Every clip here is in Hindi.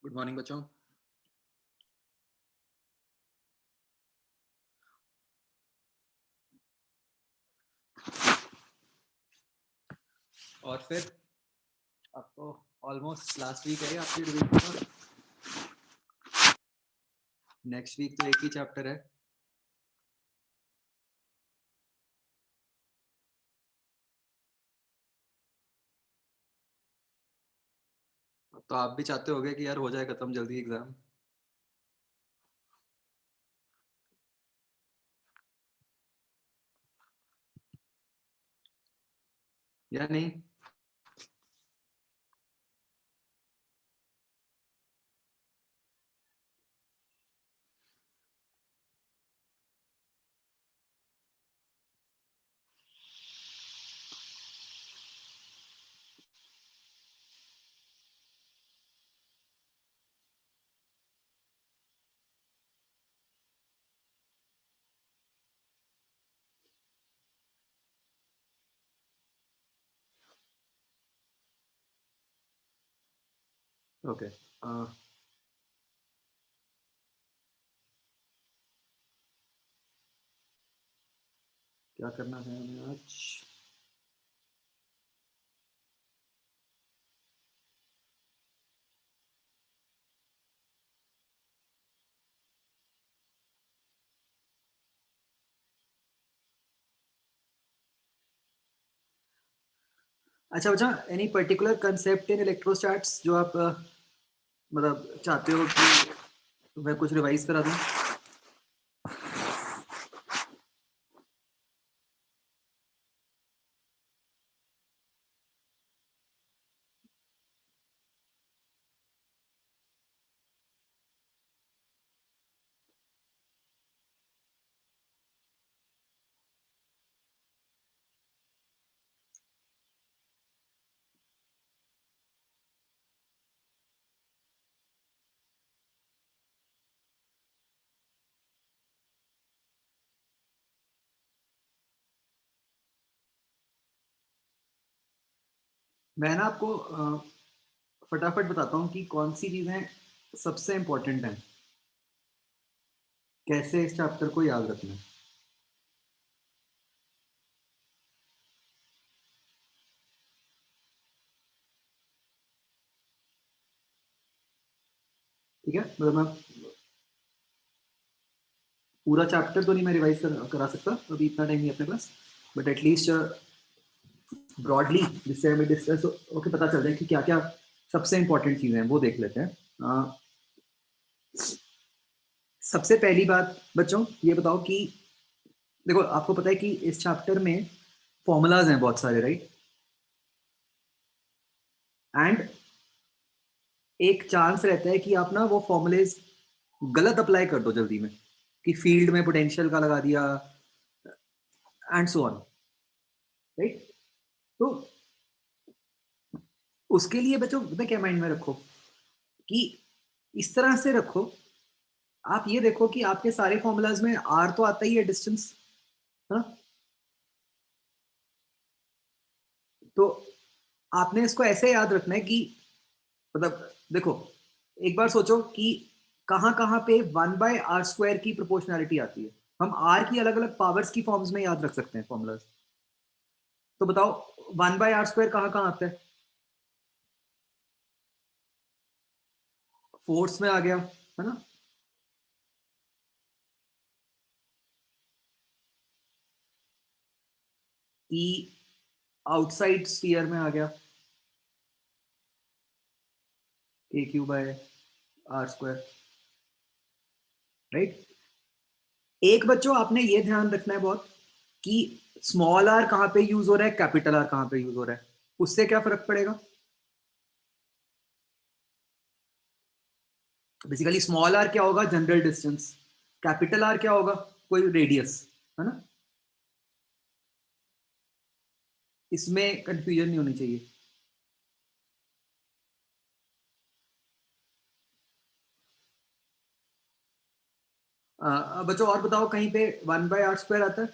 गुड मॉर्निंग बच्चों। और फिर अब तो ऑलमोस्ट लास्ट वीक है आपकी डिवीजन का। नेक्स्ट वीक तो एक ही चैप्टर है। तो आप भी चाहते होगे कि यार हो जाए खत्म जल्दी एग्जाम। या नहीं? ओके। क्या करना है हमें आज? अच्छा बच्चा, एनी पर्टिकुलर कंसेप्ट इन इलेक्ट्रोस्टैट्स जो आप मतलब चाहते हो कि मैं कुछ रिवाइज करा दूं? मैं ना आपको फटाफट बताता हूँ कि कौन सी चीजें सबसे इंपॉर्टेंट हैं, कैसे इस चैप्टर को याद रखना है। ठीक है, मतलब मैं पूरा चैप्टर तो नहीं मैं रिवाइज करा सकता, अभी इतना टाइम नहीं है अपने पास, बट एटलीस्ट ब्रॉडली जिससे हमें डिस्कस ओके पता चल जाए कि क्या क्या सबसे इंपॉर्टेंट चीजें हैं वो देख लेते हैं। सबसे पहली बात बच्चों ये बताओ कि देखो आपको पता है कि इस चैप्टर में फॉर्मूलाज हैं बहुत सारे, राइट? एंड एक चांस रहता है कि आप ना वो फॉर्मूलेज गलत अप्लाई कर दो जल्दी में, कि फील्ड में पोटेंशियल का लगा दिया एंड सो ऑन, राइट? तो उसके लिए बच्चों पता है क्या माइंड में रखो कि इस तरह से रखो, आप ये देखो कि आपके सारे फॉर्मूलाज में आर तो आता ही है, डिस्टेंस। हाँ, तो आपने इसको ऐसे याद रखना है कि मतलब देखो, एक बार सोचो कि कहां कहां पे 1/r² की प्रोपोर्शनैलिटी आती है। हम आर की अलग अलग पावर्स की फॉर्म्स में याद रख सकते हैं फॉर्मूलाज। तो बताओ 1/r² कहां कहां आता है? फोर्स में आ गया, है ना? ई आउटसाइड स्फीयर में आ गया, AQ/r², राइट? एक बच्चों आपने ये ध्यान रखना है बहुत कि स्मॉल आर कहां पे यूज हो रहा है, कैपिटल आर कहां पे यूज हो रहा है, उससे क्या फर्क पड़ेगा? बेसिकली स्मॉल आर क्या होगा, जनरल डिस्टेंस। कैपिटल आर क्या होगा, कोई रेडियस, है ना? इसमें कंफ्यूजन नहीं होनी चाहिए। बच्चों और बताओ कहीं पे 1/r² आता है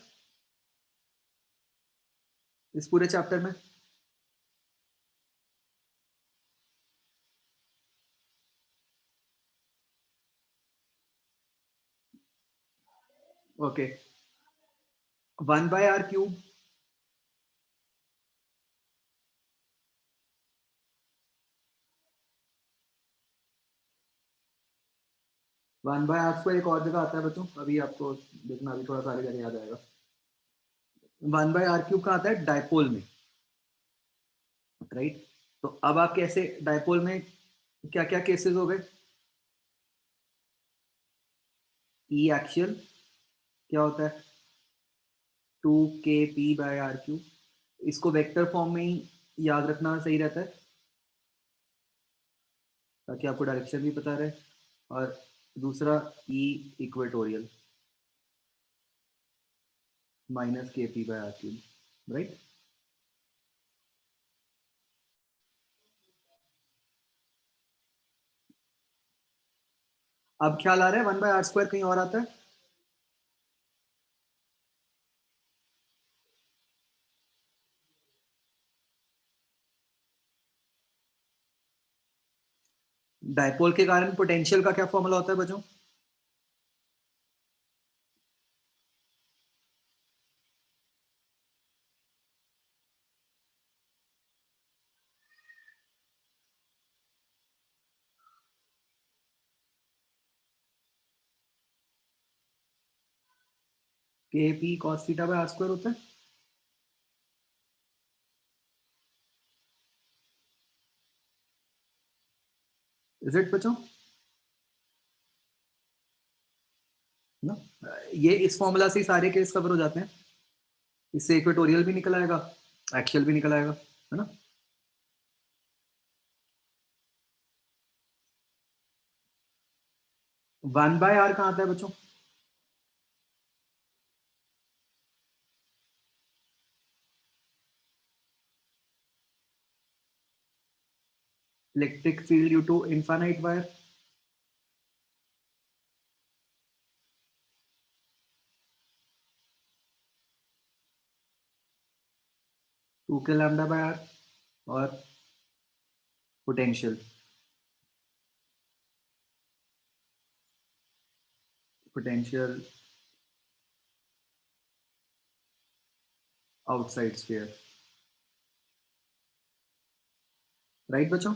इस पूरे चैप्टर में? ओके, 1/r³ 1/r² एक और जगह आता है बच्चों, अभी आपको देखना, अभी थोड़ा सा आगे जाके याद आएगा। 1/r³ कहाँ आता है? डायपोल में, राइट? तो अब आप कैसे डायपोल में क्या क्या केसेस हो गए? ई एक्शियल क्या होता है? 2kp/r³। इसको वेक्टर फॉर्म में ही याद रखना सही रहता है, ताकि आपको डायरेक्शन भी पता रहे। और दूसरा ई इक्वेटोरियल -kp/r³, राइट? अब ख्याल आ रहा है 1/r² कहीं और आता है? डायपोल के कारण पोटेंशियल का क्या फॉर्मूला होता है बच्चों? kp cos θ/r² होता है। इज इट बच्चों? ना, ये इस फॉर्मूला से ही सारे केस कवर हो जाते हैं। इससे इक्वेटोरियल भी निकल आएगा, एक्शियल भी निकल आएगा, है ना? वन बाय आर कहाँ आता है बच्चों? Electric field due to infinite wire. 2k λ/r। और potential, potential outside sphere, right बच्चों?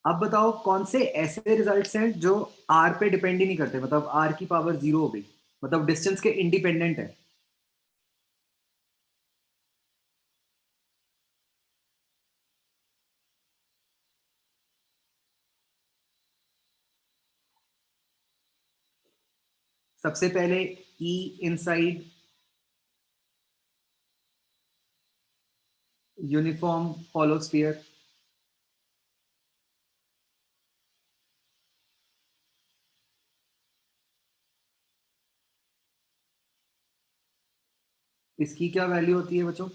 अब बताओ कौन से ऐसे रिजल्ट्स हैं जो आर पे डिपेंड ही नहीं करते, मतलब आर की पावर 0 हो गई, मतलब डिस्टेंस के इंडिपेंडेंट है। सबसे पहले ई इनसाइड यूनिफॉर्म हॉलो स्फीयर। इसकी क्या वैल्यू होती है बच्चों?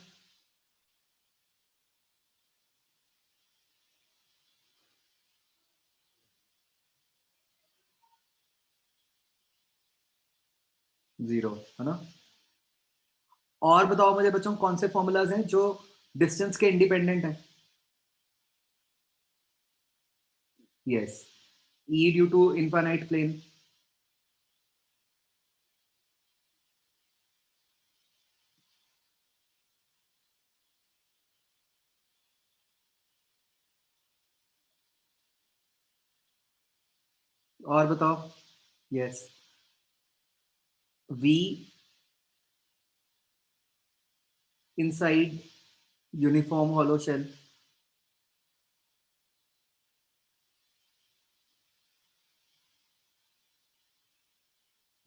0, है ना? और बताओ मुझे बच्चों कौन से फॉर्मूलाज हैं जो डिस्टेंस के इंडिपेंडेंट हैं? Yes, E due to infinite plane. और बताओ। Yes, V inside uniform hollow shell.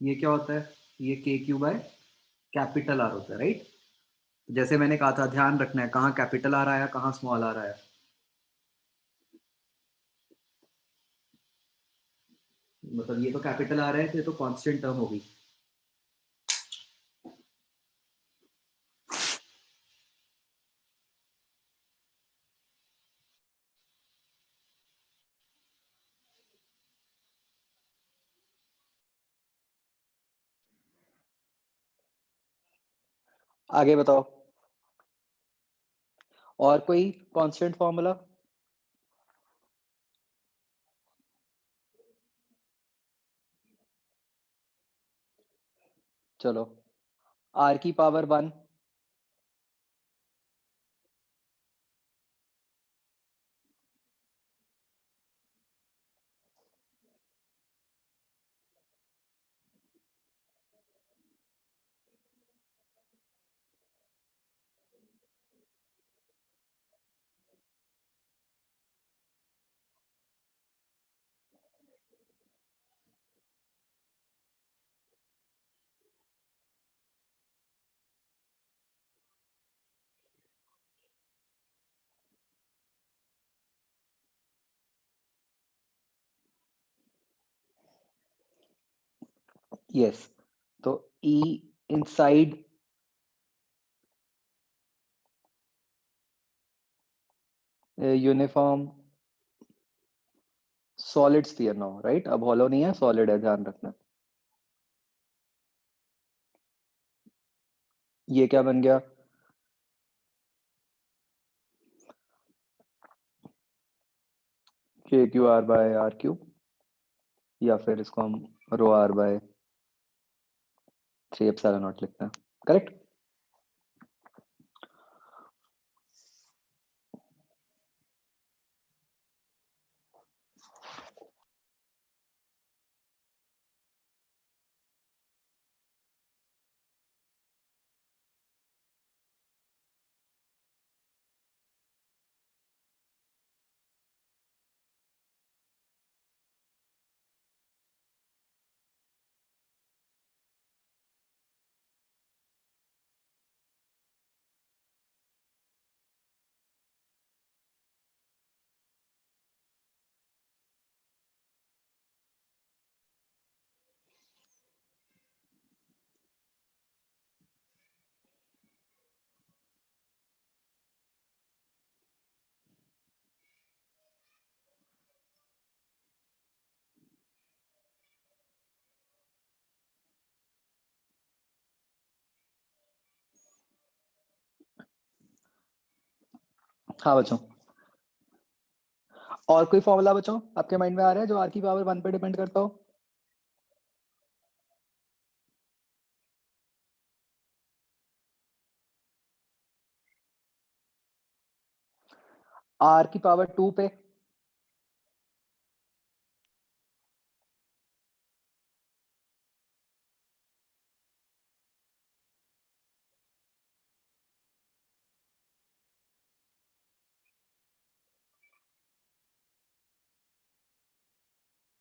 ये क्या होता है? ये k³/कैपिटल आर होता है, राइट? जैसे मैंने कहा था, ध्यान रखना है कहाँ कैपिटल आर आया, कहाँ स्मॉल आर आया। मतलब ये तो कैपिटल आ रहा है, तो ये तो कांस्टेंट टर्म होगी। आगे बताओ। और कोई कांस्टेंट फॉर्मूला? चलो, r की पावर 1 यस, तो E inside uniform solid sphere ना हो, राइट? अब हॉलो नहीं है, सॉलिड है, ध्यान रखना। ये क्या बन गया? K q r by r cube, या फिर इसको हम rho r by 3 epsilon not लिखते हैं, करेक्ट? हाँ बच्चों, और कोई फॉर्मूला बच्चों आपके माइंड में आ रहा है जो r की पावर 1 पे डिपेंड करता हो? r की पावर 2 पे?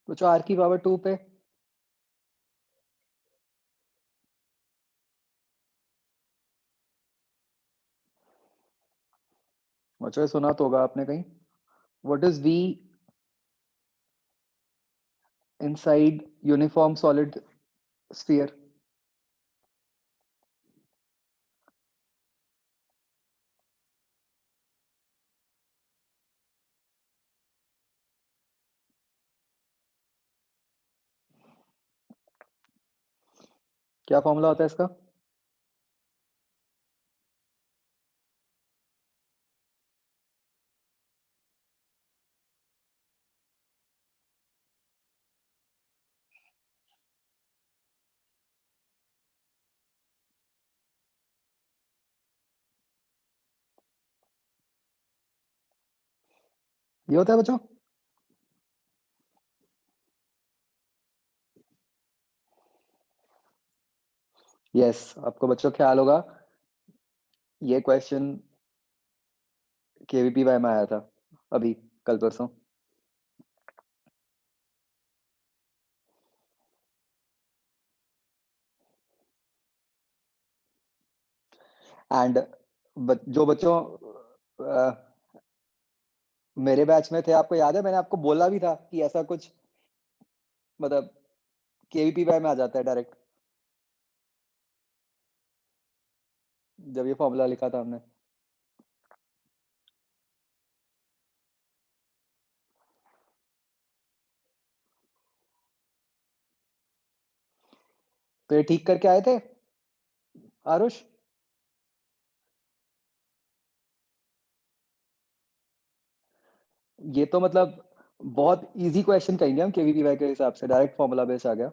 बच्चों r की पावर 2 पे? बच्चों ये सुना तो होगा आपने कहीं, what is v inside uniform solid sphere? क्या फॉर्मूला होता है इसका? ये होता है बच्चों? यस, आपको बच्चों ख्याल होगा ये क्वेश्चन केवीपीवाई में आया था अभी, कल परसों। एंड जो बच्चों मेरे बैच में थे, आपको याद है मैंने आपको बोला भी था कि ऐसा कुछ मतलब केवीपीवाई में आ जाता है डायरेक्ट, जब ये फॉर्मूला लिखा था हमने। तो ये ठीक करके आए थे आरुष? ये तो मतलब बहुत ईज़ी क्वेश्चन कहेंगे हम केवीपीवाई के हिसाब से, डायरेक्ट फ़ॉर्मूला बेस आ गया।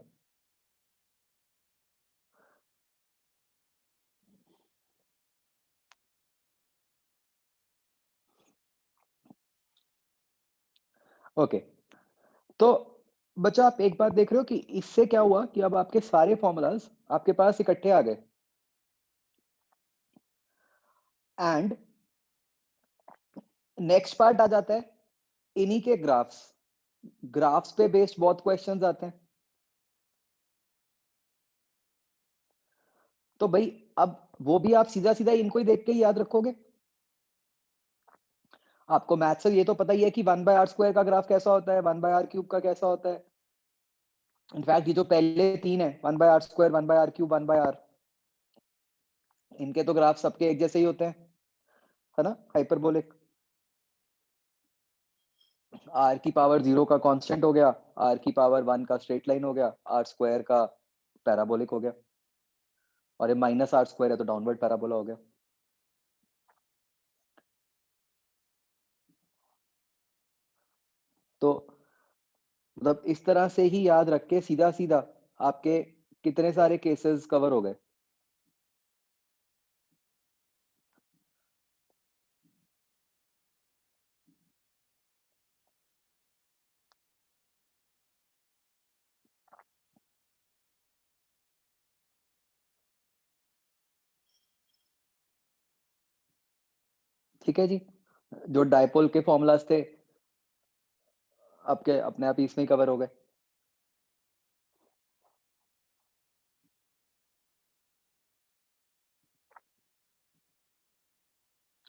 ओके, तो बच्चों आप एक बात देख रहे हो कि इससे क्या हुआ कि अब आपके सारे फ़ॉर्मूलाज़ आपके पास इकट्ठे आ गए। एंड नेक्स्ट पार्ट आ जाता है इन्हीं के ग्राफ्स। ग्राफ्स पे बेस्ड बहुत क्वेश्चंस आते हैं। तो भाई अब वो भी आप सीधा-सीधा इनको ही देख के ही याद रखोगे। आपको मैथ्स से ये तो पता ही है कि 1/r² का ग्राफ कैसा होता है, 1/r³ का कैसा होता है। इनफैक्ट ये जो पहले 3 है 1/r², 1/r³, 1/r, इनके तो ग्राफ सबके एक जैसे ही होते हैं, है ना? हाइपरबोलिक। r की पावर 0 का कांस्टेंट हो गया, r की पावर 1 का स्ट्रेट लाइन हो गया, r² का पैराबोलिक हो गया, और ये -r² है तो डाउनवर्ड पैराबोला हो गया। तो मतलब इस तरह से ही याद रख के सीधा-सीधा आपके कितने सारे केसेस कवर हो गए। ठीक है जी? जो डायपोल के फ़ॉर्मूलाज़ थे, आपके अपने आप ही इसमें ही कवर हो गए।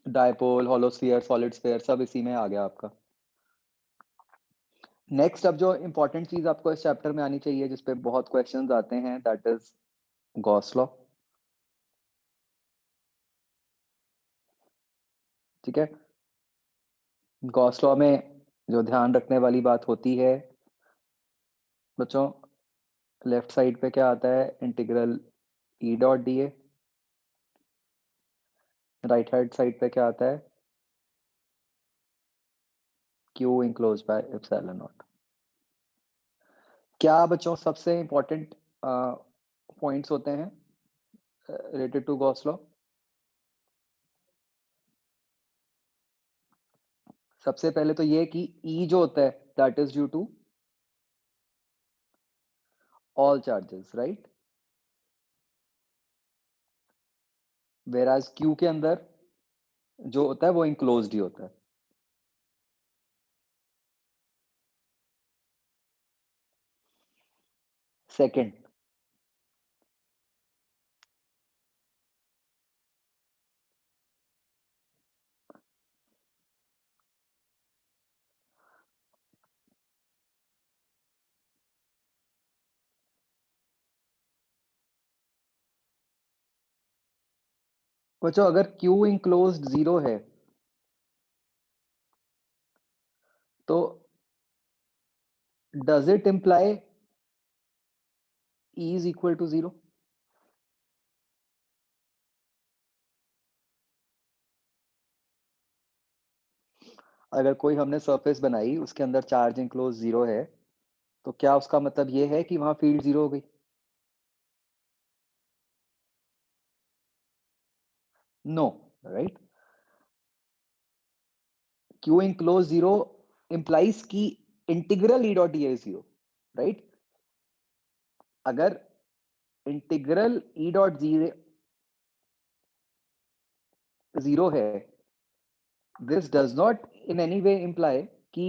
Dipole, hollow sphere, solid sphere सब इसी में आ गया आपका। नेक्स्ट अब जो इम्पोर्टेंट चीज़ आपको इस चैप्टर में आनी चाहिए, जिस पे बहुत क्वेश्चंस आते हैं, दैट इज़ गॉस लॉ। ठीक है? गॉस लॉ में जो ध्यान रखने वाली बात होती है, बच्चों, लेफ्ट साइड पे क्या आता है? Integral E dot D A. Right hand side पे क्या आता है? Q enclosed by epsilon not. क्या बच्चों सबसे इम्पोर्टेंट पॉइंट्स होते हैं रिलेटेड टू गॉस लॉ? सबसे पहले तो ये कि ई जो होता है that is due to all charges, right? Whereas q के अंदर जो होता है वो इनक्लोज्ड ही होता है। सेकंड, बच्चों अगर क्यू इनक्लोज्ड 0 है तो does it imply E is equal to 0? अगर कोई हमने सरफेस बनाई उसके अंदर चार्ज इनक्लोज 0 है, तो क्या उसका मतलब ये है कि वहां फील्ड 0 हो गई? No, right? Q enclose 0 implies कि integral E dot d is 0, right? अगर इंटीग्रल ई डॉट 0 है, this does not in any way imply कि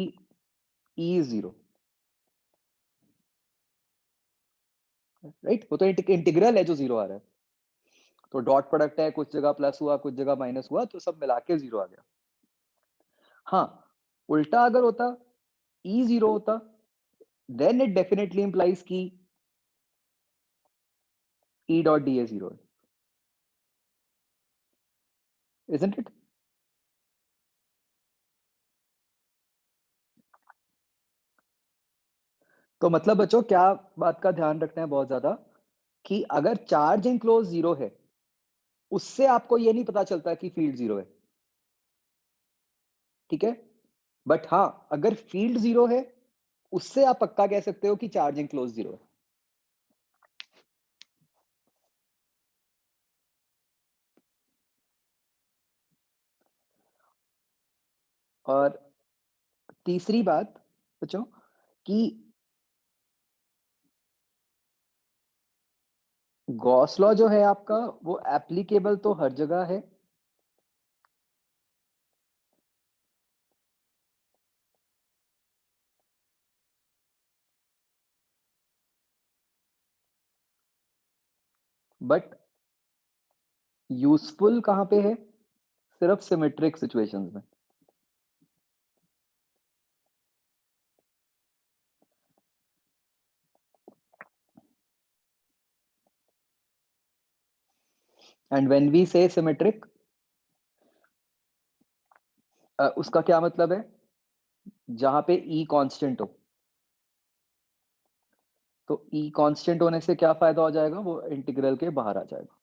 ई इज 0, राइट? वो तो इंटीग्रल है जो 0 आ रहा है। तो डॉट प्रोडक्ट है, कुछ जगह प्लस हुआ, कुछ जगह माइनस हुआ, तो सब मिला के 0 आ गया। हाँ, उल्टा अगर होता, ई 0 होता, देन इट डेफिनेटली इम्प्लाइज कि ई डॉट डी ए 0 है, इजंट इट? तो मतलब बच्चों क्या बात का ध्यान रखना है बहुत ज्यादा, कि अगर चार्ज इनक्लोज 0 है, उससे आपको ये नहीं पता चलता कि फील्ड 0 है। ठीक है? बट हाँ, अगर फील्ड 0 है, उससे आप पक्का कह सकते हो कि चार्ज इनक्लोज 0 है। और तीसरी बात बच्चों कि गॉस लॉ जो है आपका, वो एप्लीकेबल तो हर जगह है, बट यूजफुल कहाँ पे है? सिर्फ सिमेट्रिक सिचुएशंस में। एंड व्हेन वी से सिमेट्रिक, उसका क्या मतलब है? जहां पे ई कांस्टेंट हो। तो ई कांस्टेंट होने से क्या फायदा हो जाएगा? वो इंटीग्रल के बाहर आ जाएगा।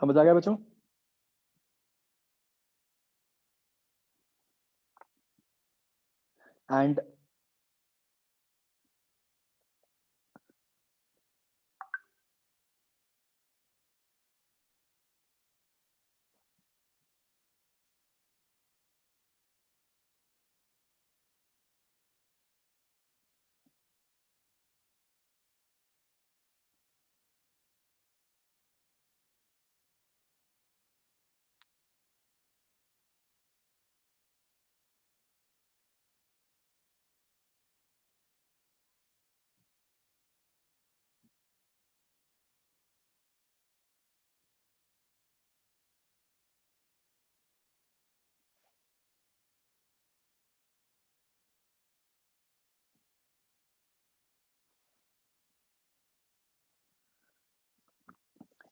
समझ आ गया बच्चों? एंड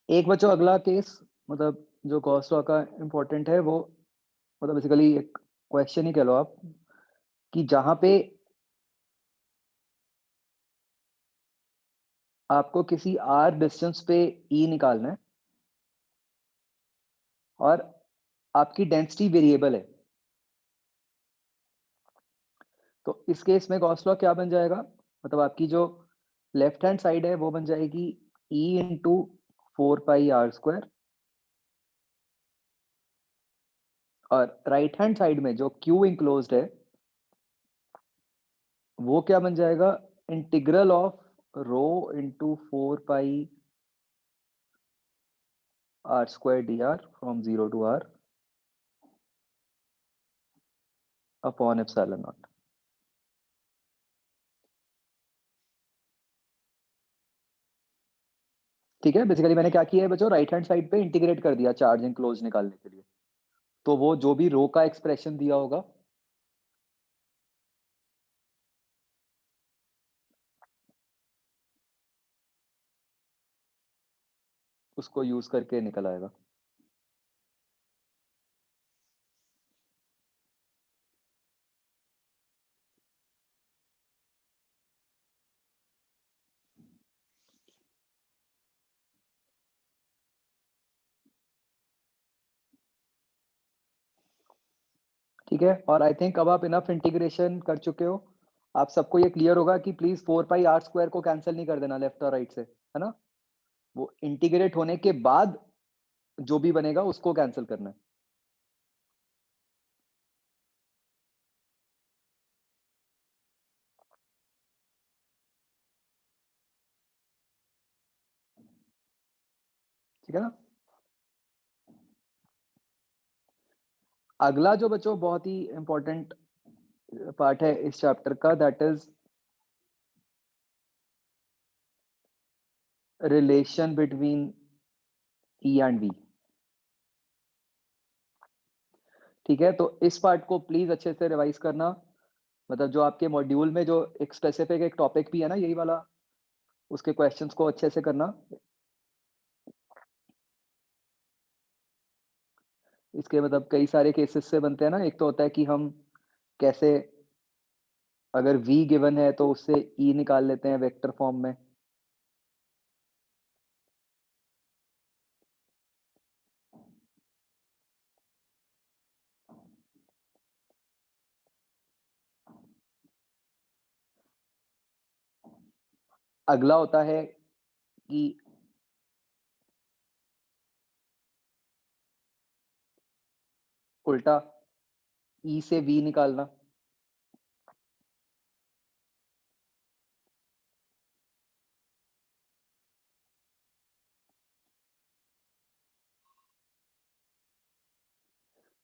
एक बच्चों अगला केस, मतलब जो गॉस लॉ का इंपॉर्टेंट है, वो मतलब बेसिकली एक क्वेश्चन ही कह लो आप, कि जहां पे आपको किसी आर डिस्टेंस पे ई निकालना है और आपकी डेंसिटी वेरिएबल है, तो इस केस में गॉस लॉ क्या बन जाएगा? मतलब आपकी जो लेफ्ट हैंड साइड है वो बन जाएगी ई इंटू 4πr², और राइट हैंड साइड में जो क्यू इंक्लोज्ड है वो क्या बन जाएगा? Integral of rho into 4πr² dr from 0 to r upon epsilon not. ठीक है, बेसिकली मैंने क्या किया है बच्चों, राइट हैंड साइड पे इंटीग्रेट कर दिया चार्ज इनक्लोज निकालने के लिए। तो वो जो भी रो का एक्सप्रेशन दिया होगा उसको यूज करके निकल आएगा। ठीक है, और आई थिंक अब आप इनफ इंटीग्रेशन कर चुके हो, आप सबको ये क्लियर होगा कि प्लीज 4πr² को कैंसिल नहीं कर देना लेफ्ट और राइट से, है ना? वो इंटीग्रेट होने के बाद जो भी बनेगा उसको कैंसिल करना है। ठीक है ना? अगला जो बच्चों बहुत ही इंपॉर्टेंट पार्ट है इस चैप्टर का, that is relation between E and V. ठीक है, तो इस पार्ट को प्लीज अच्छे से रिवाइज करना, मतलब जो आपके मॉड्यूल में जो एक स्पेसिफिक एक टॉपिक भी है ना यही वाला, उसके क्वेश्चंस को अच्छे से करना। इसके मतलब कई सारे केसेस से बनते हैं ना, एक तो होता है कि हम कैसे अगर v गिवन है तो उससे e निकाल लेते हैं वेक्टर फॉर्म में। अगला होता है कि उल्टा e से v निकालना।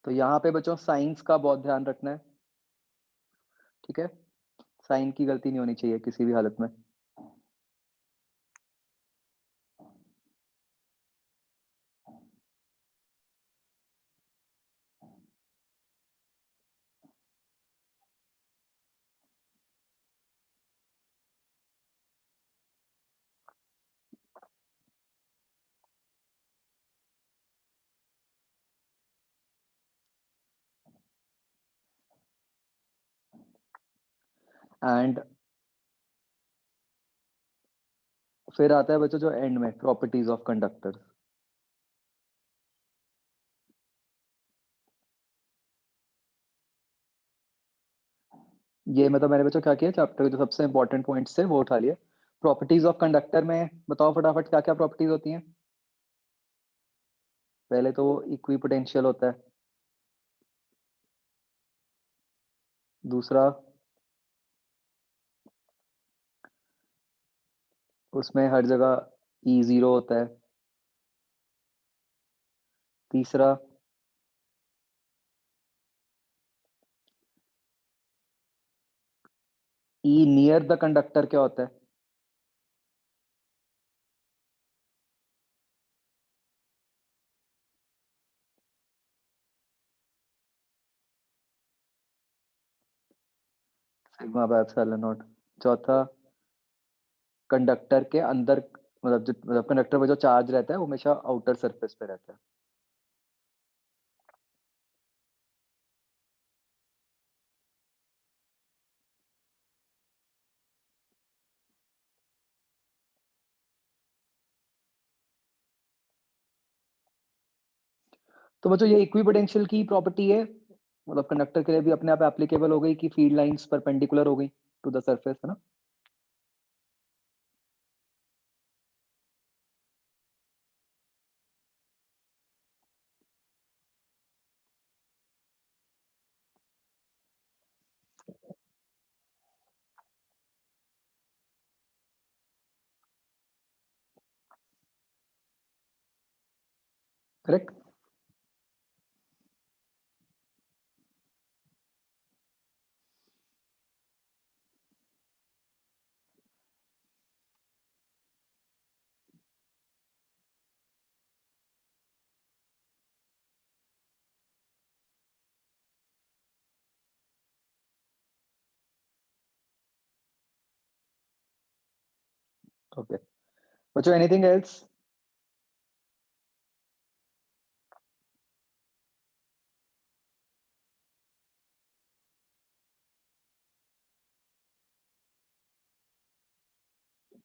तो यहाँ पे बच्चों साइंस का बहुत ध्यान रखना है, ठीक है? साइन की गलती नहीं होनी चाहिए किसी भी हालत में। एंड फिर आता है बच्चों जो एंड में प्रॉपर्टीज ऑफ कंडक्टर। ये मतलब मैंने बच्चों क्या किया, चैप्टर के जो सबसे इंपॉर्टेंट पॉइंट्स थे वो उठा लिए। प्रॉपर्टीज ऑफ कंडक्टर में बताओ फटाफट क्या क्या प्रॉपर्टीज होती हैं। पहले तो इक्वी पोटेंशियल होता है, दूसरा उसमें हर जगह ई जीरो होता है, तीसरा ई नियर द कंडक्टर क्या होता है, सिग्मा बाय एप्सिलॉन नॉट। चौथा कंडक्टर के अंदर मतलब कंडक्टर में जो चार्ज रहता है वो हमेशा आउटर सरफेस पे रहता है। तो बच्चों ये इक्विपोटेंशियल की प्रॉपर्टी है, मतलब कंडक्टर के लिए भी अपने आप एप्लीकेबल हो गई कि फील्ड लाइंस परपेंडिकुलर हो गई टू द सरफेस, है ना? करेक्ट। ओके बच्चों, एनीथिंग एल्स?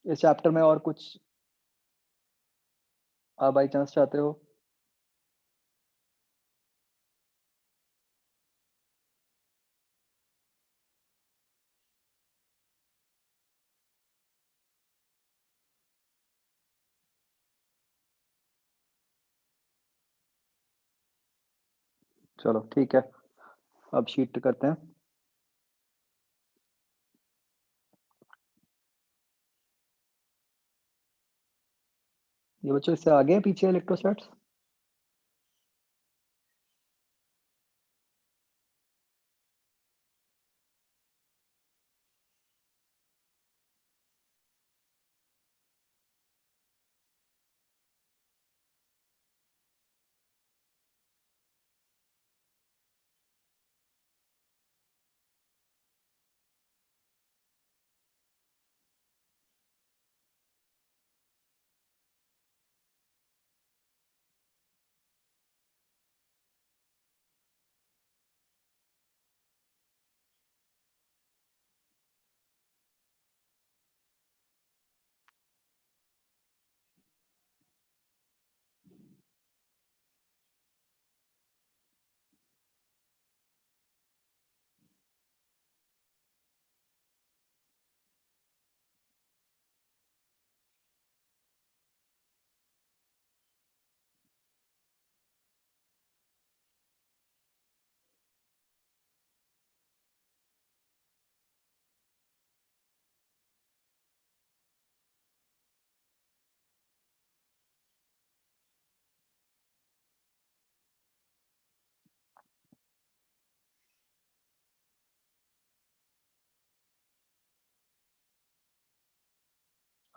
इस चैप्टर में और कुछ आप बाई चांस चाहते हो? चलो ठीक है, अब शीट करते हैं। ये बच्चों इससे आगे हैं पीछे इलेक्ट्रोस्टैट्स?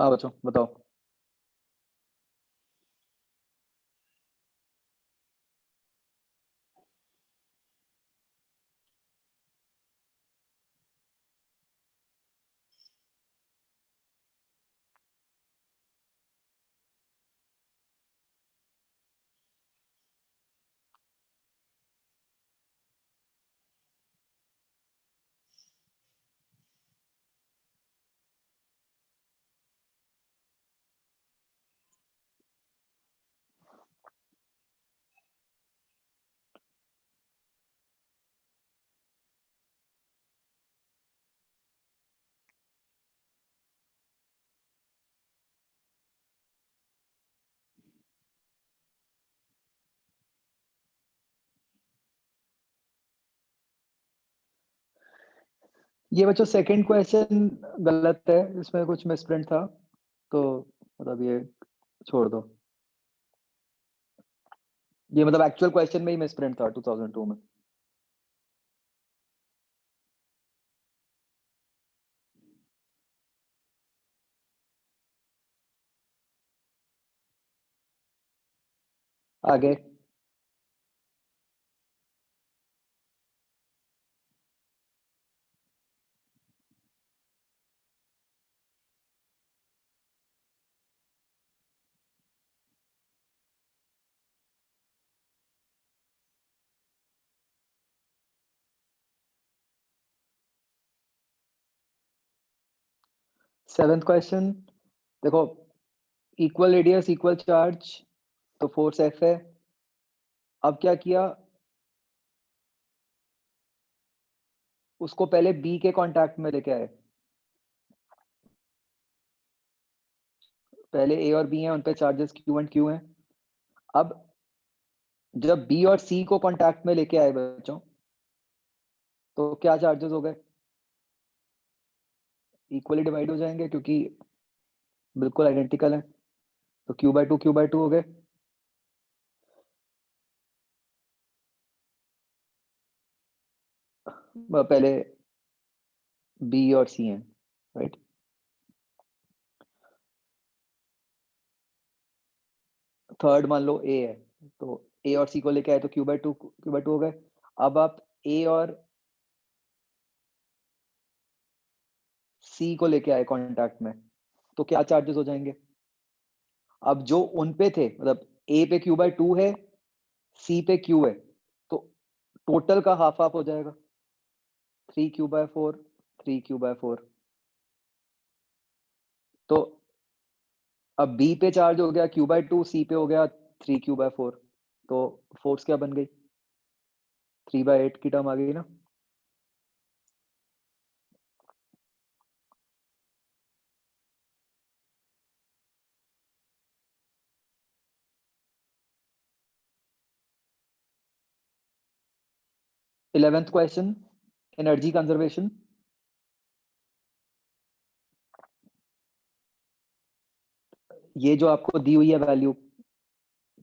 हाँ बच्चों बताओ। ये बच्चों सेकंड क्वेश्चन गलत है, इसमें कुछ मिसप्रिंट था, तो मतलब ये छोड़ दो। ये मतलब एक्चुअल क्वेश्चन में ही मिसप्रिंट था 2002 में। आगे। सेवेंथ क्वेश्चन देखो, इक्वल रेडियस इक्वल चार्ज, तो फोर्स एफ है। अब क्या किया, उसको पहले बी के कांटेक्ट में लेके आए। पहले ए और बी हैं, उन पे चार्जेस क्यू एंड क्यू हैं। अब जब बी और सी को कांटेक्ट में लेके आए बच्चों, तो क्या चार्जेस हो गए? इक्वली डिवाइड हो जाएंगे क्योंकि बिल्कुल आइडेंटिकल है, तो क्यू बाय टू हो गए। पहले बी और सी हैं, राइट। थर्ड मान लो ए है, तो ए और सी को लेके आए तो क्यू बाय टू हो गए। अब आप ए और सी को लेके आए कांटेक्ट में, तो क्या चार्जेस हो जाएंगे? अब जो उन पे थे, मतलब ए पे क्यू बाय टू है, सी पे क्यू है, तो टोटल का हाफ हाफ हो जाएगा। 3 क्यू बाय 4, 3 क्यू बाय 4। तो अब बी पे चार्ज हो गया क्यू बाय 2, सी पे हो गया 3 क्यू बाय 4। तो फोर्स क्या बन गई? 3/8 की टर्म आ गई ना। 11th question, energy conservation. ये जो आपको दी हुई है वैल्यू,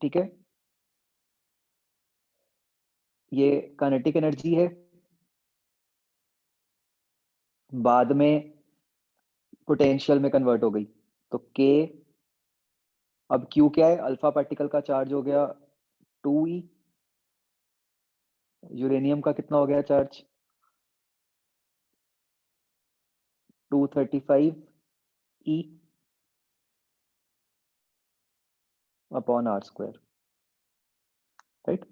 ठीक है, ये काइनेटिक एनर्जी है। बाद में पोटेंशियल में कन्वर्ट हो गई, तो के, अब क्यू क्या है? अल्फा पार्टिकल का चार्ज हो गया 2e। यूरेनियम का कितना हो गया charge? 235e upon R square, right.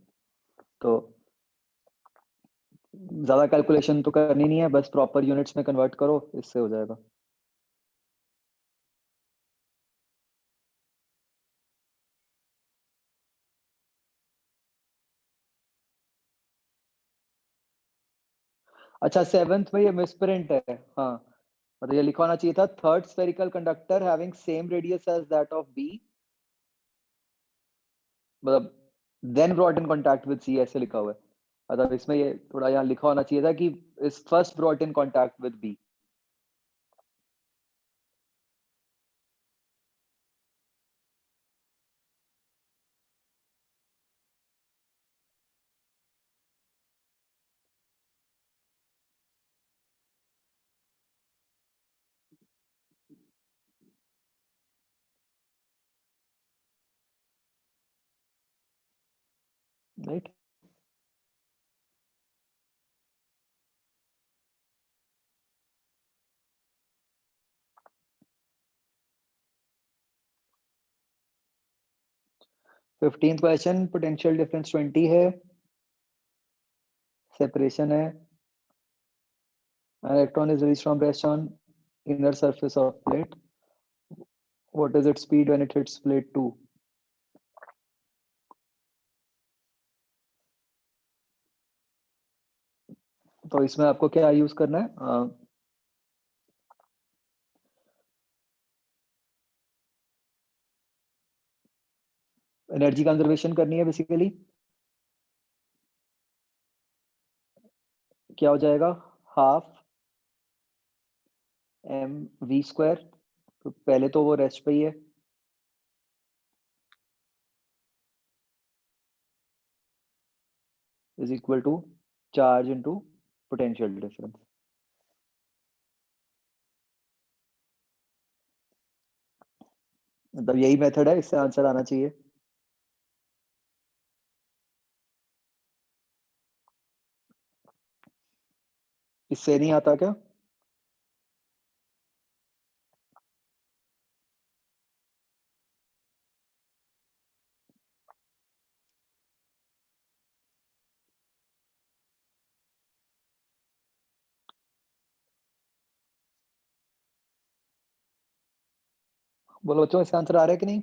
तो ज्यादा कैलकुलेशन तो करनी नहीं है, बस प्रॉपर यूनिट्स में कन्वर्ट करो, इससे हो जाएगा। अच्छा, सेवेंथ में ये मिसप्रिंट है। हाँ, मतलब ये लिखा होना चाहिए था, third spherical conductor having same radius as that of B, मतलब then brought in contact with C, ऐसे लिखा हुआ है। मतलब इसमें ये थोड़ा यहाँ लिखा होना चाहिए था कि is first brought in contact with B. Right. Fifteenth question, potential difference 20 है, सेपरेशन है, an electron is released from rest on inner surface of plate. What is its speed when it hits plate 2? तो इसमें आपको क्या यूज करना है? एनर्जी कंजर्वेशन करनी है बेसिकली। क्या हो जाएगा? हाफ एम वी स्क्वायर, तो पहले तो वो रेस्ट पे ही है, is equal to charge into potential difference. मतलब यही मेथड है, इससे आंसर आना चाहिए। इससे नहीं आता क्या? बोलो बच्चों, इसका आंसर आ रहा है कि नहीं?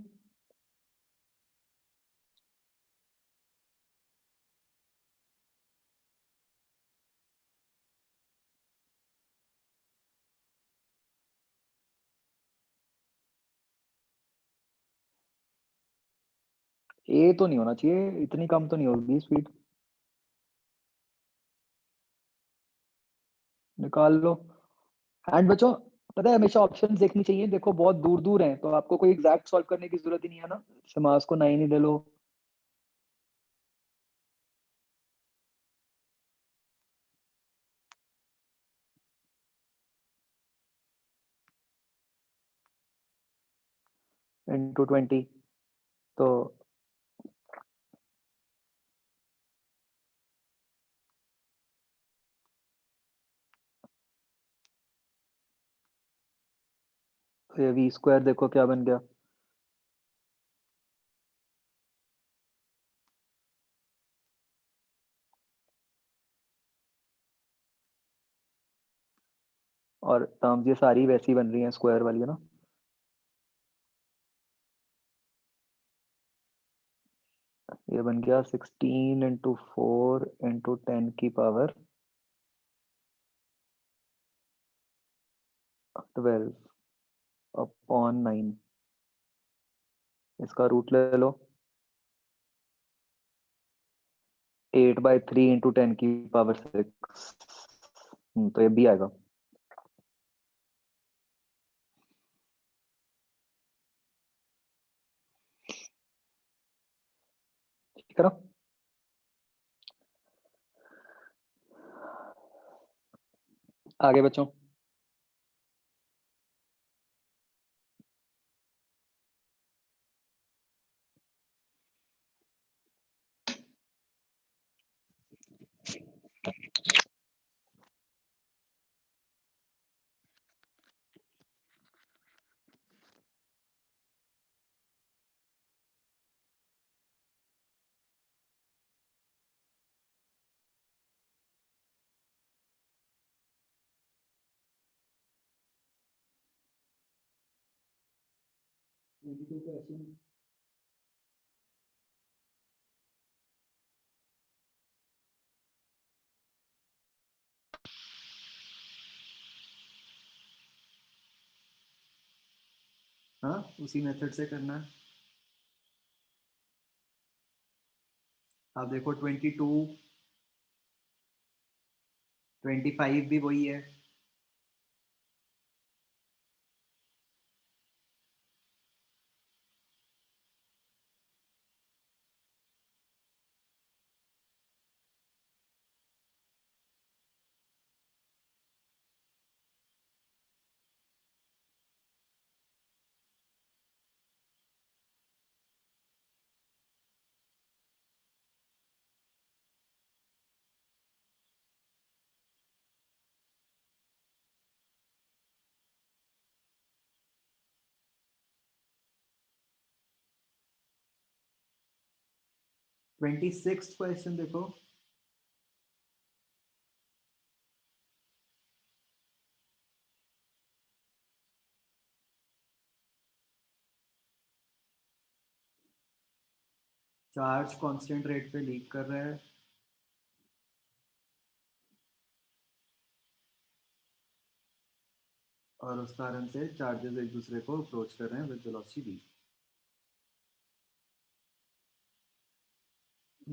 ए तो नहीं होना चाहिए, इतनी कम तो नहीं होगी स्पीड। निकाल लो। एंड बच्चों, पता है हमेशा ऑप्शंस देखनी चाहिए। देखो बहुत दूर दूर हैं, तो आपको कोई एग्जैक्ट सॉल्व करने की जरूरत ही नहीं है ना। समास को 9 ही ले लो। इनटू 20, तो ये वी स्क्वायर देखो क्या बन गया। और टर्म्स ये सारी वैसी बन रही हैं, स्क्वायर वाली है ना। ये बन गया 16 इंटू 4 इंटू 10 की पावर 12 अपॉन 9। इसका रूट ले लो, 8/3 इंटू 10 की पावर 6। तो ये भी आएगा। ठीक है ना? आगे बच्चों, हाँ, उसी मेथड से करना है। आप देखो 22, 25 भी वही है। 26th क्वेश्चन देखो, चार्ज कांस्टेंट रेट पे लीक कर रहा है, और उस कारण से चार्जेस एक दूसरे को अप्रोच कर रहे हैं विद वेलोसिटी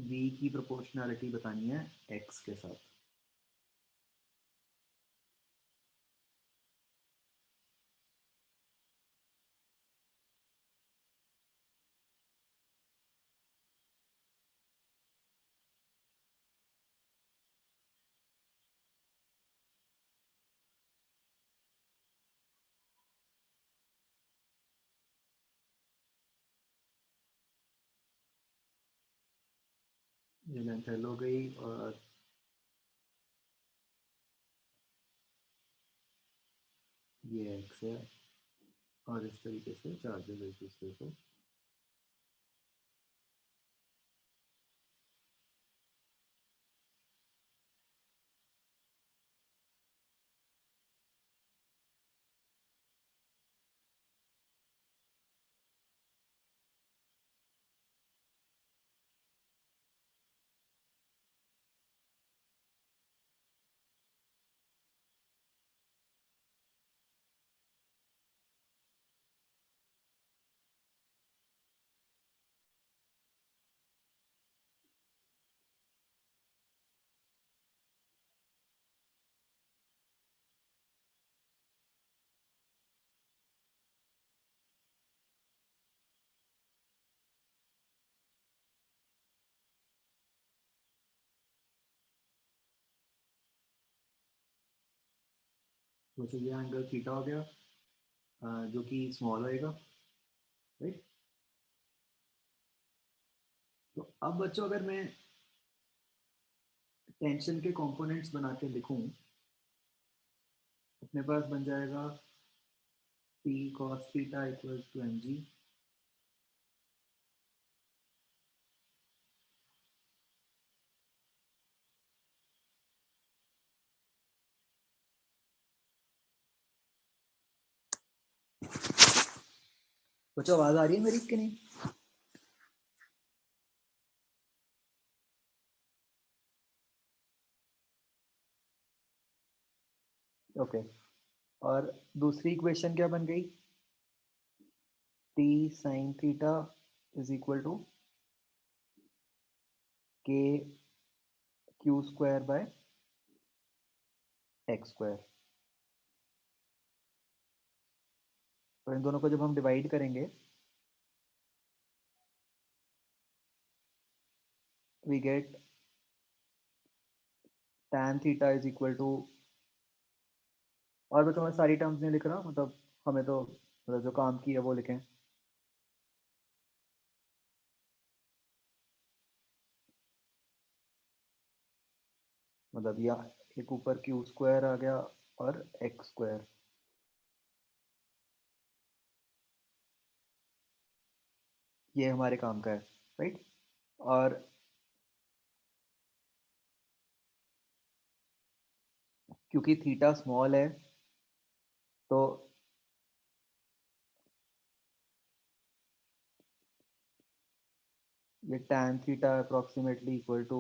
v की प्रोपोर्शनैलिटी बतानी है x के साथ। ये लेंथ एल हो गई, और ये x है, और इस तरीके से चार्जेस एक दूसरे को तो ये एंगल थीटा हो गया, जो कि स्मॉल होएगा, राइट। तो अब बच्चों अगर मैं टेंशन के कंपोनेंट्स बना के लिखूं, अपने पास बन जाएगा P cos theta equals to mg, बच्चों आवाज आ रही है मेरी कि नहीं? ओके, और दूसरी इक्वेशन क्या बन गई? T sin theta is equal to k q square by x square। तो इन दोनों को जब हम डिवाइड करेंगे, we get tan theta is equal to, और बच्चों मैं सारी टर्म्स नहीं लिख रहा, मतलब हमें तो मतलब जो काम की है वो लिखें। मतलब या एक ऊपर क्यू स्क्वायर आ गया और एक्स स्क्वायर, ये हमारे काम का है, राइट। और क्योंकि थीटा स्मॉल है, तो ये tan theta approximately equal to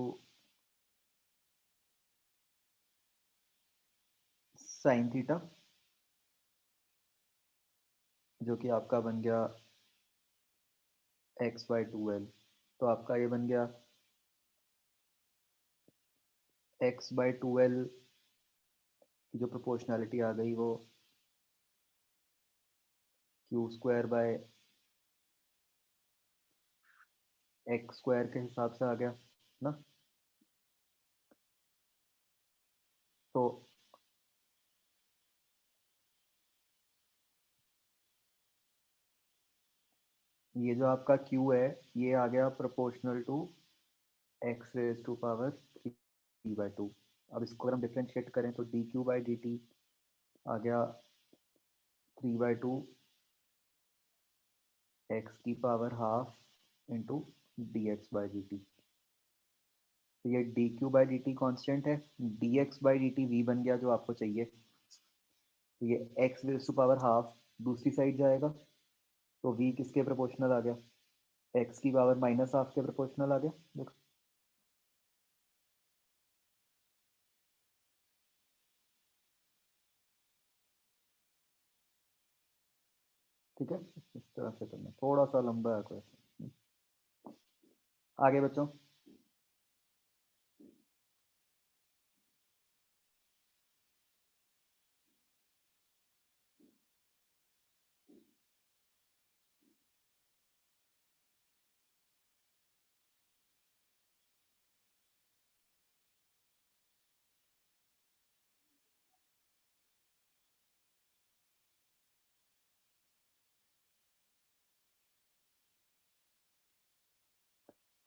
sine theta, जो कि आपका बन गया x/2l। तो आपका ये बन गया x/2l की जो प्रोपोर्शनैलिटी आ गई वो Q square by x square के हिसाब से आ गया ना। तो ये जो आपका q है, ये आ गया proportional to x raise to power 3/2। अब इसको अगर हम डिफ्रेंशिएट करें तो dq/dt आ गया 3/2 x की पावर हाफ इंटू dx/dt। तो ये d q by d t constant है, d x by d t v बन गया जो आपको चाहिए। तो ये x raise to power half दूसरी साइड जाएगा, तो वी किसके प्रोपोर्शनल आ गया, एक्स की पावर माइनस हाफ के प्रोपोर्शनल आ गया। देखो ठीक है, इस तरह से करना, थोड़ा सा लंबा है क्वेश्चन। आगे बच्चों,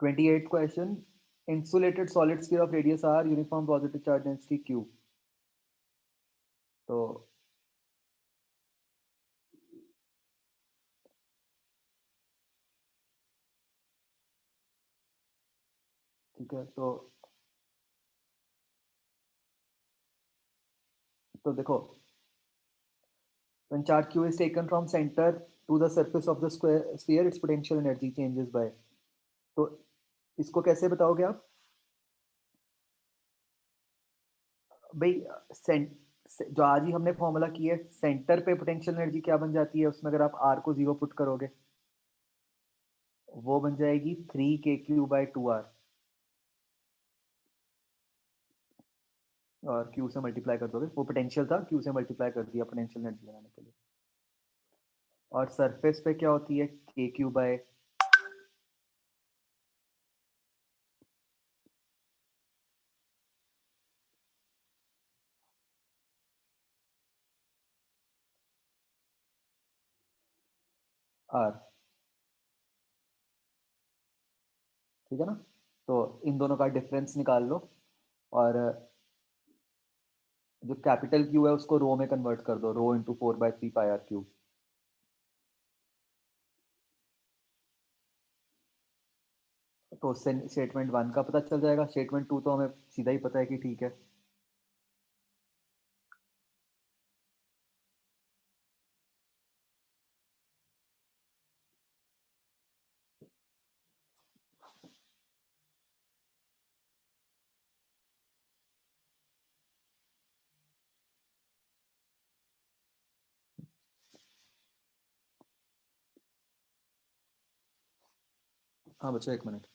twenty eight question, insulated solid sphere of radius R, uniform positive charge density q. तो ठीक है, तो देखो, when charge q is taken from center to the surface of the square sphere, its potential energy changes by, तो इसको कैसे बताओगे आप भाई, जो आज ही हमने फॉर्मूला की है, सेंटर पे पोटेंशियल एनर्जी क्या बन जाती है, उसमें अगर आप आर को जीरो पुट करोगे वो बन जाएगी 3 k⁻²r, और q से मल्टीप्लाई कर दोगे, वो पोटेंशियल था, q से मल्टीप्लाई कर दिया पोटेंशियल एनर्जी बनाने के लिए। और सरफेस पे क्या होती है, k⁻r, ठीक है ना। तो इन दोनों का डिफरेंस निकाल लो, और जो कैपिटल क्यू है उसको रो में कन्वर्ट कर दो, रो इंटू 4/3πr3। तो उससे स्टेटमेंट वन का पता चल जाएगा, स्टेटमेंट टू तो हमें सीधा ही पता है कि ठीक है। हाँ बच्चों, एक मिनट।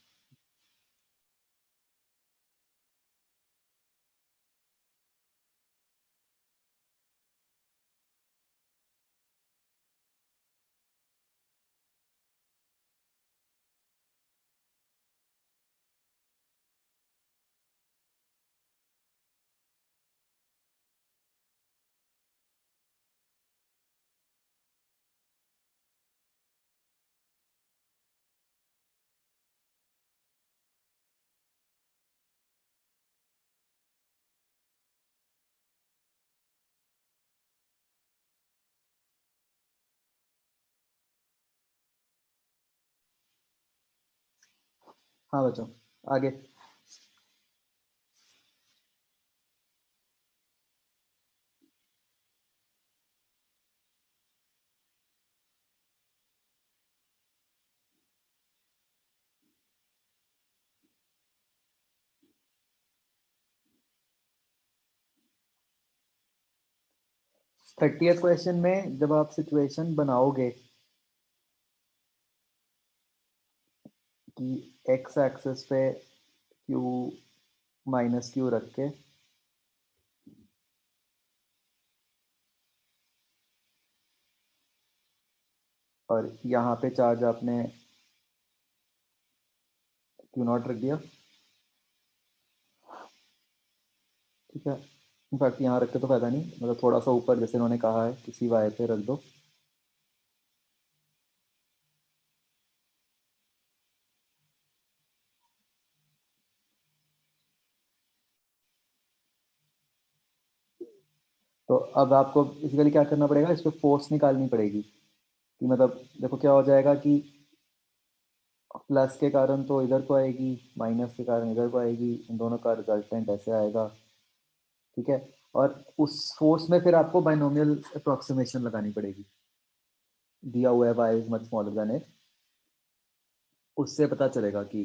हाँ बच्चों, आगे। थर्टीएथ क्वेश्चन में जब आप सिचुएशन बनाओगे कि एक्स एक्सिस पे क्यू माइनस क्यू रख के, और यहाँ पे चार्ज आपने क्यू नॉट रख दिया, ठीक है। इनफैक्ट यहाँ रख के तो फायदा नहीं, मतलब थोड़ा सा ऊपर जैसे उन्होंने कहा है किसी वाई पे रख दो। तो अब आपको बेसिकली क्या करना पड़ेगा, इस पर फोर्स निकालनी पड़ेगी कि मतलब देखो क्या हो जाएगा कि प्लस के कारण तो इधर को आएगी, माइनस के कारण इधर को आएगी, इन दोनों का रिजल्टेंट ऐसे आएगा, ठीक है। और उस फोर्स में फिर आपको बाइनोमियल अप्रोक्सीमेशन लगानी पड़ेगी, दिया हुआ है y is much smaller than x, उससे पता चलेगा कि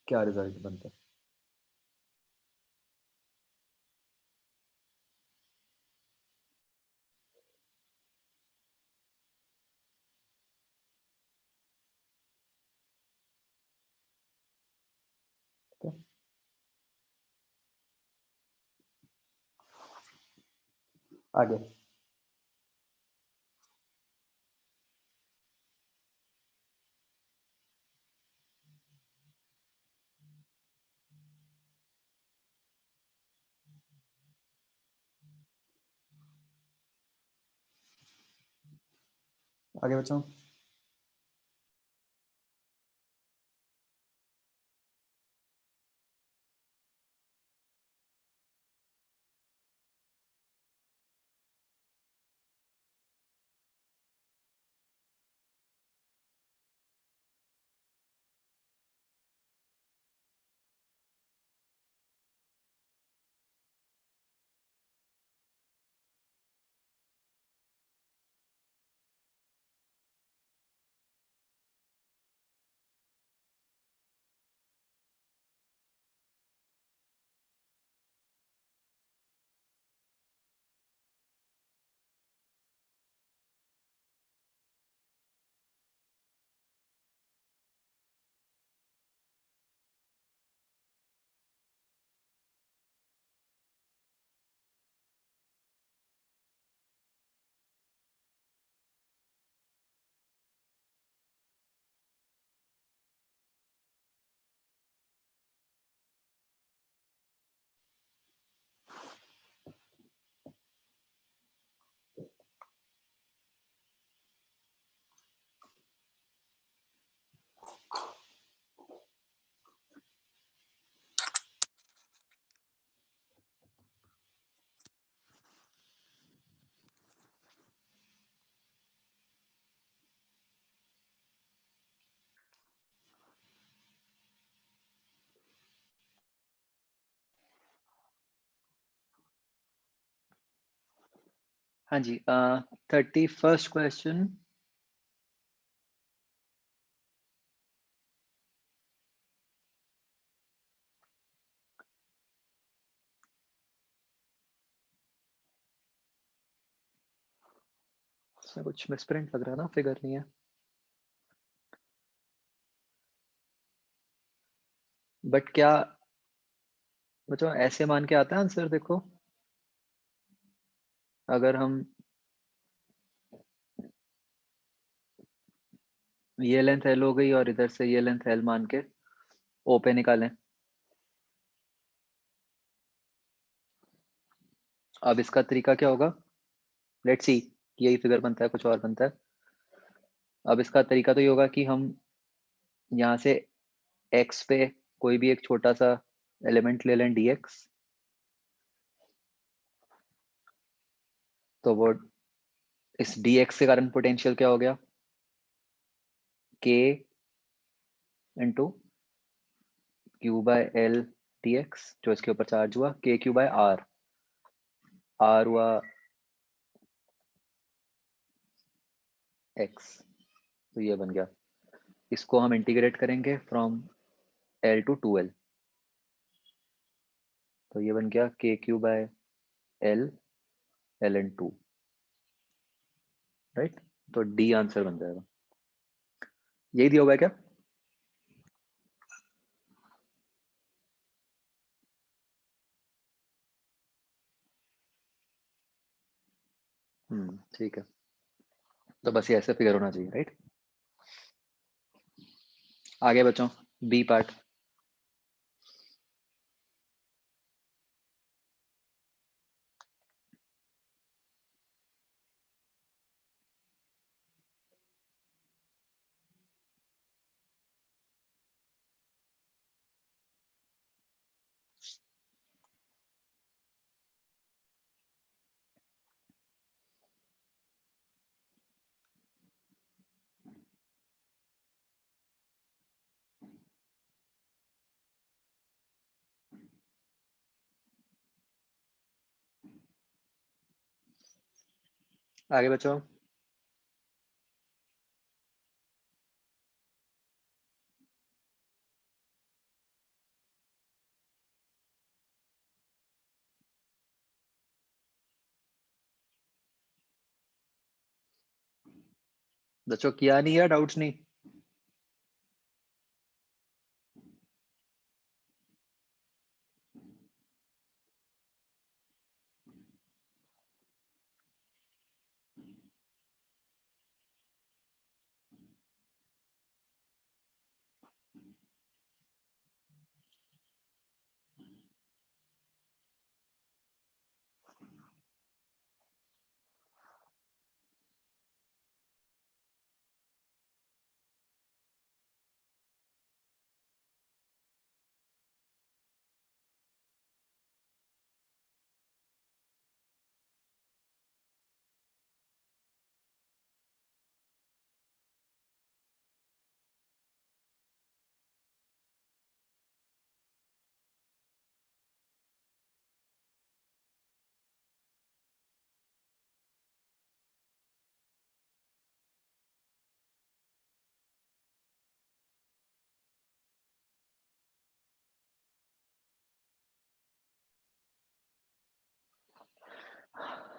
क्या रिजल्ट बनता है। ठीक है? आगे आगे बच्चों, हाँ जी, 31st क्वेश्चन। इसमें कुछ मिसप्रिंट लग रहा है ना, फिगर नहीं है। बट क्या बच्चों ऐसे मान के आता है आंसर? देखो, अगर हम ये लेंथ एल हो गई और इधर से ये लेंथ एल मान के ओ पे निकालें, अब इसका तरीका क्या होगा? लेट्स सी, यही फिगर बनता है कुछ और बनता है। अब इसका तरीका तो ये होगा कि हम यहाँ से x पे कोई भी एक छोटा सा एलिमेंट ले लें dx, तो वो इस dx के कारण पोटेंशियल क्या हो गया? k into q by L dx, जो इसके ऊपर चार्ज हुआ, k क्यू बाय r, r हुआ x, तो ये बन गया। इसको हम इंटीग्रेट करेंगे फ्रॉम l टू 2l, तो ये बन गया k Q by l ln 2, right. तो d आंसर बन जाएगा। यही दिया हुआ है क्या? ठीक है, तो बस ये ऐसे फिगर होना चाहिए, राइट। आगे बच्चों, बी पार्ट। आगे बच्चों। बच्चों किया नहीं है, डाउट्स नहीं?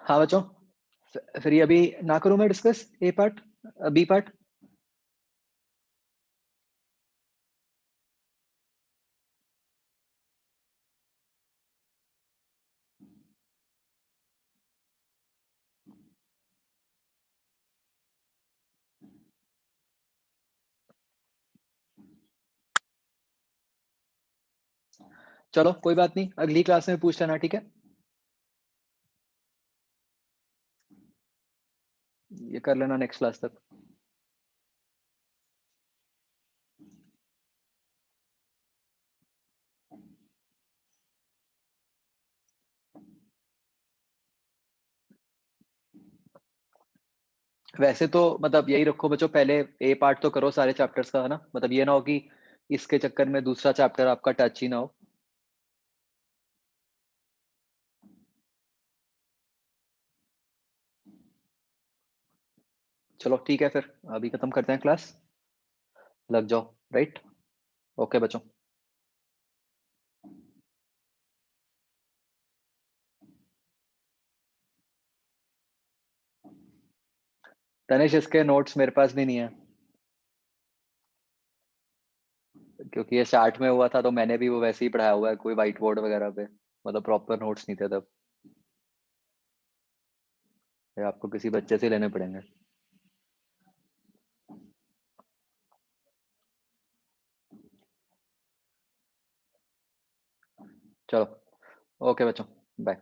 हाँ बच्चों, फिर ये अभी ना करूं मैं डिस्कस ए पार्ट, बी पार्ट? चलो कोई बात नहीं, अगली क्लास में पूछ लेना, ठीक है? ये कर लेना नेक्स्ट क्लास तक। वैसे तो मतलब यही रखो बच्चों, पहले ए पार्ट तो करो सारे चैप्टर्स का, है ना? मतलब ये ना हो कि इसके चक्कर में दूसरा चैप्टर आपका टच ही ना हो। चलो ठीक है, फिर अभी खत्म करते हैं क्लास, लग जाओ, राइट? ओके बच्चों। तनिष, इसके नोट्स मेरे पास भी नहीं है, क्योंकि ये स्टार्ट में हुआ था तो मैंने भी वो वैसे ही पढ़ाया हुआ है, कोई व्हाइट बोर्ड वगैरह पे, मतलब प्रॉपर नोट्स नहीं थे तब। ये आपको किसी बच्चे से लेने पड़ेंगे। चलो, ओके बच्चों, बाय।